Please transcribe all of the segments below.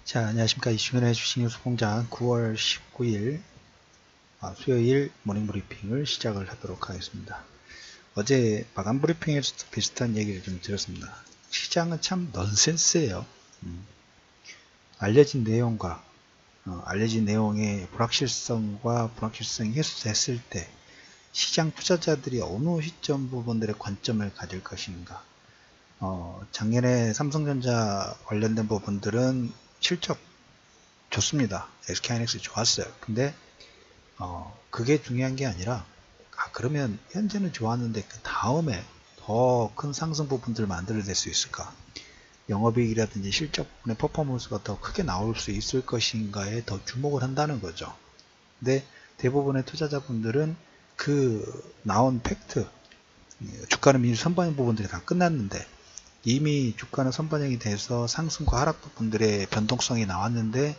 자, 안녕하십니까. 이슈면의 주식뉴스공장 9월 19일 수요일 모닝브리핑을 시작을 하도록 하겠습니다. 어제 마감 브리핑에서도 비슷한 얘기를 좀 드렸습니다. 시장은 참 넌센스예요. 알려진 내용과 알려진 내용의 불확실성과 불확실성이 해소됐을 때 시장 투자자들이 어느 시점 부분들의 관점을 가질 것인가. 작년에 삼성전자 관련된 부분들은 실적 좋습니다. SK하이닉스 좋았어요. 근데 그게 중요한 게 아니라 그러면 현재는 좋았는데 그 다음에 더 큰 상승 부분들을 만들어낼 수 있을까? 영업이익이라든지 실적 부분의 퍼포먼스가 더 크게 나올 수 있을 것인가에 더 주목을 한다는 거죠. 근데 대부분의 투자자분들은 그 나온 팩트, 주가는 미리 선반영 부분들이 다 끝났는데 이미 주가는 선반영이 돼서 상승과 하락 부분들의 변동성이 나왔는데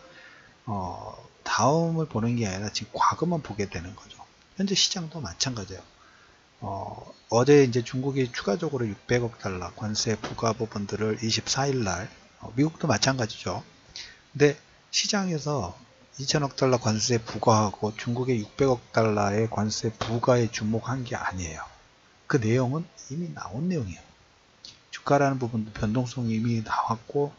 다음을 보는 게 아니라 지금 과거만 보게 되는 거죠. 현재 시장도 마찬가지예요. 어제 이제 중국이 추가적으로 600억 달러 관세 부과 부분들을 24일 날, 미국도 마찬가지죠. 근데 시장에서 2천억 달러 관세 부과하고 중국의 600억 달러의 관세 부과에 주목한 게 아니에요. 그 내용은 이미 나온 내용이에요. 주가라는 부분도 변동성이 이미 나왔고,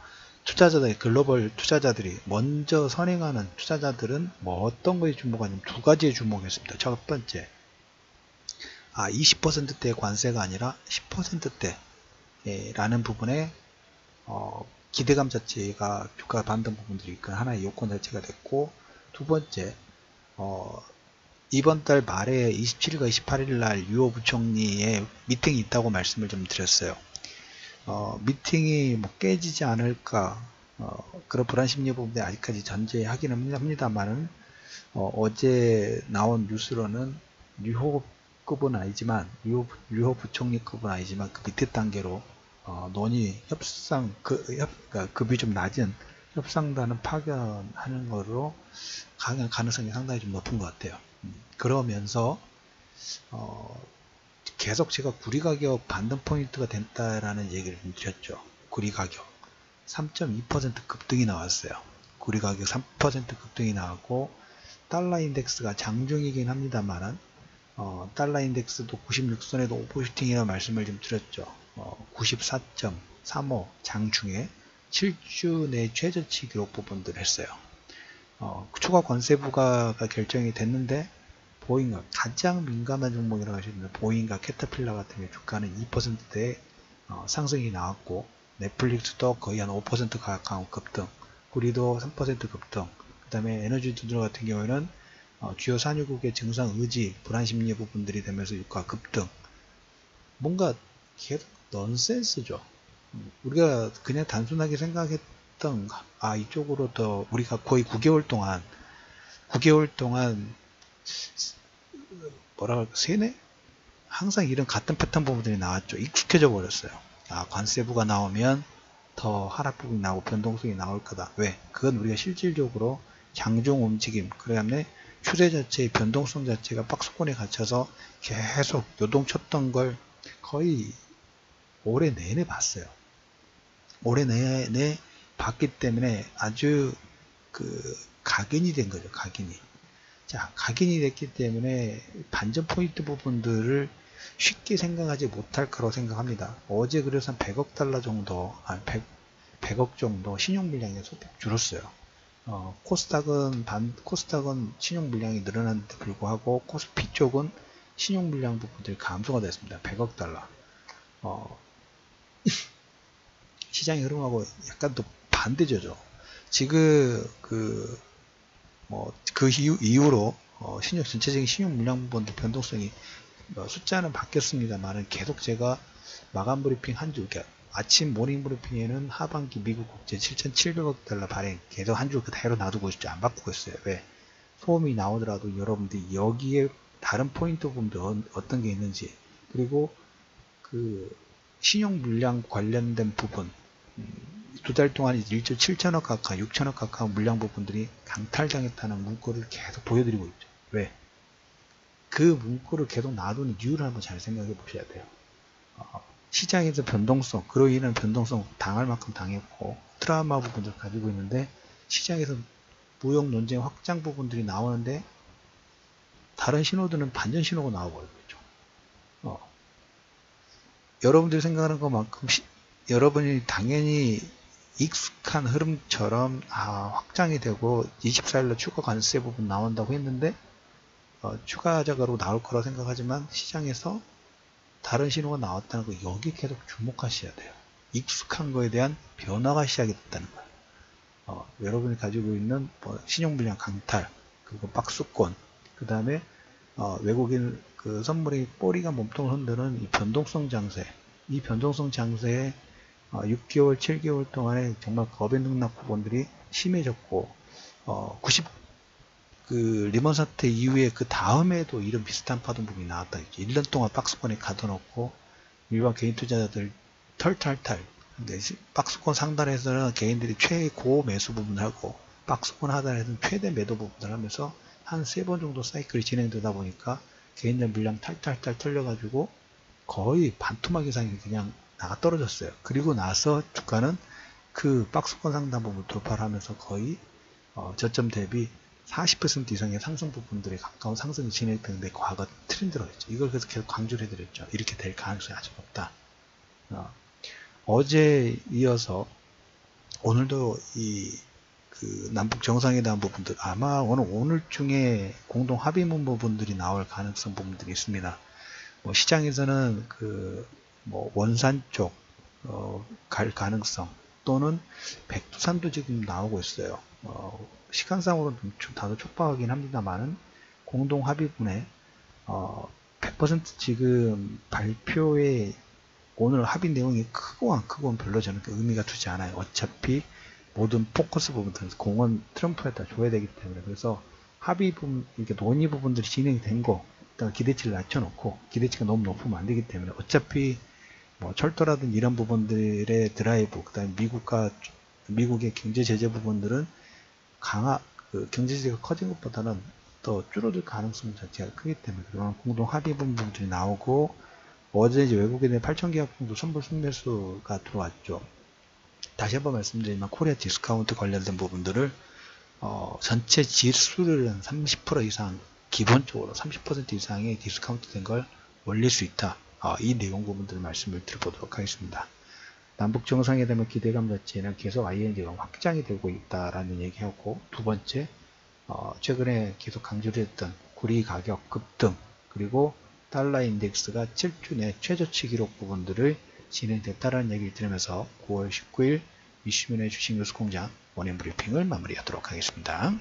투자자들, 글로벌 투자자들이 먼저 선행하는 투자자들은 뭐 어떤 거에 주목하냐면 두 가지에 주목했습니다. 첫 번째, 20%대의 관세가 아니라 10%대라는 부분에 기대감 자체가 주가 반등 부분들이 그 하나의 요건 자체가 됐고, 두 번째, 이번 달 말에 27일과 28일 날 유호 부총리의 미팅이 있다고 말씀을 좀 드렸어요. 미팅이 뭐 깨지지 않을까, 그런 불안 심리 부분에 아직까지 전제하기는 합니다만은, 어제 나온 뉴스로는 유호급은 아니지만, 유호 부총리급은 아니지만, 그 밑에 단계로, 논의, 협상, 그러니까 급이 좀 낮은 협상단은 파견하는 거로 가능성이 상당히 좀 높은 것 같아요. 그러면서, 계속 제가 구리 가격 반등 포인트가 됐다라는 얘기를 좀 드렸죠. 구리 가격 3.2% 급등이 나왔어요. 구리 가격 3% 급등이 나왔고, 달러 인덱스가 장중이긴 합니다만은 달러 인덱스도 96선에도 오버슈팅이라는 말씀을 좀 드렸죠. 94.35 장중에 7주 내 최저치 기록 부분들을 했어요. 추가 관세 부과가 결정이 됐는데, 보잉과 가장 민감한 종목이라고 하시는데, 보잉과 캐터필러 같은 경우 주가는 2%대 상승이 나왔고, 넷플릭스도 거의 한 5% 가까운 급등, 구리도 3% 급등, 그 다음에 에너지 두드러 같은 경우에는 주요 산유국의 증상 의지, 불안 심리 부분들이 되면서 유가 급등. 뭔가 계속 넌센스죠. 우리가 그냥 단순하게 생각했던, 이쪽으로 더 우리가 거의 9개월 동안 뭐라 그럴까, 세뇌? 항상 이런 같은 패턴 부분들이 나왔죠. 익숙해져 버렸어요. 관세부가 나오면 더 하락 부분이 나오고 변동성이 나올 거다. 왜? 그건 우리가 실질적으로 장중 움직임, 그 다음에 추세 자체의 변동성 자체가 박스권에 갇혀서 계속 요동쳤던 걸 거의 올해 내내 봤어요. 올해 내내 봤기 때문에 아주 각인이 된 거죠. 각인이. 자, 각인이 됐기 때문에 반전 포인트 부분들을 쉽게 생각하지 못할 거라고 생각합니다. 어제 그래서 한 100억 달러 정도, 100억 정도 신용 물량이 소폭 줄었어요. 코스닥은 신용 물량이 늘어났는데 불구하고 코스피 쪽은 신용 물량 부분들이 감소가 됐습니다. 100억 달러. 시장의 흐름하고 약간 또 반대죠. 지금 그 이후로 전체적인 신용 물량 부분도 변동성이 숫자는 바뀌었습니다만 계속 제가 마감 브리핑 한 주, 그러니까 아침 모닝 브리핑에는 하반기 미국 국제 7,700억 달러 발행 계속 한 주 그대로 놔두고 있죠. 안 바꾸고 있어요. 왜? 소음이 나오더라도 여러분들이 여기에 다른 포인트 부분도 어떤 게 있는지, 그리고 그 신용 물량 관련된 부분, 두 달 동안 1조 7천억 가까이, 6천억 가까운 물량 부분들이 강탈당했다는 문구를 계속 보여드리고 있죠. 왜? 그 문구를 계속 놔두는 이유를 한번 잘 생각해 보셔야 돼요. 시장에서 변동성, 그로 인한 변동성 당할 만큼 당했고, 트라우마 부분을 가지고 있는데, 시장에서 무역 논쟁 확장 부분들이 나오는데 다른 신호들은 반전 신호가 나와버리죠. 여러분들이 생각하는 것만큼 여러분이 당연히 익숙한 흐름처럼 확장이 되고 24일로 추가 관세 부분 나온다고 했는데 추가 자가로 나올 거라 생각하지만 시장에서 다른 신호가 나왔다는 거 여기 계속 주목하셔야 돼요. 익숙한 거에 대한 변화가 시작이 됐다는 거예요. 여러분이 가지고 있는 신용불량 강탈, 그리고 박스권, 그 다음에 외국인 그 선물이 꼬리가 몸통을 흔드는 이 변동성 장세, 이 변동성 장세에 6개월, 7개월 동안에 정말 겁에 능락 부분들이 심해졌고, 그 리먼 사태 이후에 그 다음에도 이런 비슷한 파동 부분이 나왔다. 1년 동안 박스권에 가둬놓고 일반 개인 투자자들 털탈탈. 근데 박스권 상단에서는 개인들이 최고 매수 부분을 하고 박스권 하단에서는 최대 매도 부분을 하면서 한 3번 정도 사이클이 진행되다 보니까 개인들 물량 탈탈탈 털려가지고 거의 반토막 이상이 그냥 나가 떨어졌어요. 그리고 나서 주가는 그 박스권 상단 부분 돌파를 하면서 거의 저점 대비 40% 이상의 상승 부분들에 가까운 상승이 진행되는데 과거 트렌드로 했죠. 이걸 그래서 계속 강조를 해드렸죠. 이렇게 될 가능성이 아직 없다. 어제 이어서 오늘도 그 남북 정상회담 부분들 아마 오늘 중에 공동 합의문 부분들이 나올 가능성 부분들이 있습니다. 시장에서는 원산 쪽 갈 가능성 또는 백두산도 지금 나오고 있어요. 시간상으로는 다소 촉박하긴 합니다만은 공동 합의문에 100% 지금 발표에 오늘 합의 내용이 크고 안 크고는 별로 저는 의미가 두지 않아요. 어차피 모든 포커스 부분들은 공은 트럼프에다 줘야 되기 때문에 그래서 합의 부분, 이렇게 논의 부분들이 진행된 거 일단 기대치를 낮춰놓고 기대치가 너무 높으면 안 되기 때문에 어차피 철도라든 이런 부분들의 드라이브, 그 다음에 미국의 경제 제재 부분들은 경제 제재가 커진 것보다는 더 줄어들 가능성 자체가 크기 때문에 그런 공동 합의 부분들이 나오고 어제 이제 외국인의 8,000계약 정도 선불 순매수가 들어왔죠. 다시 한번 말씀드리면 코리아 디스카운트 관련된 부분들을 전체 지수를 한 30% 이상 기본적으로 30% 이상의 디스카운트 된 걸 올릴 수 있다. 이 내용 부분들을 말씀을 드려보도록 하겠습니다. 남북 정상회담의 기대감 자체는 계속 ING가 확장이 되고 있다라는 얘기하고 두 번째 최근에 계속 강조를 했던 구리 가격 급등 그리고 달러 인덱스가 7주 내 최저치 기록 부분들을 진행됐다라는 얘기를 들으면서 9월 19일 이슈민의 주식 뉴스 공장 원인 브리핑을 마무리하도록 하겠습니다.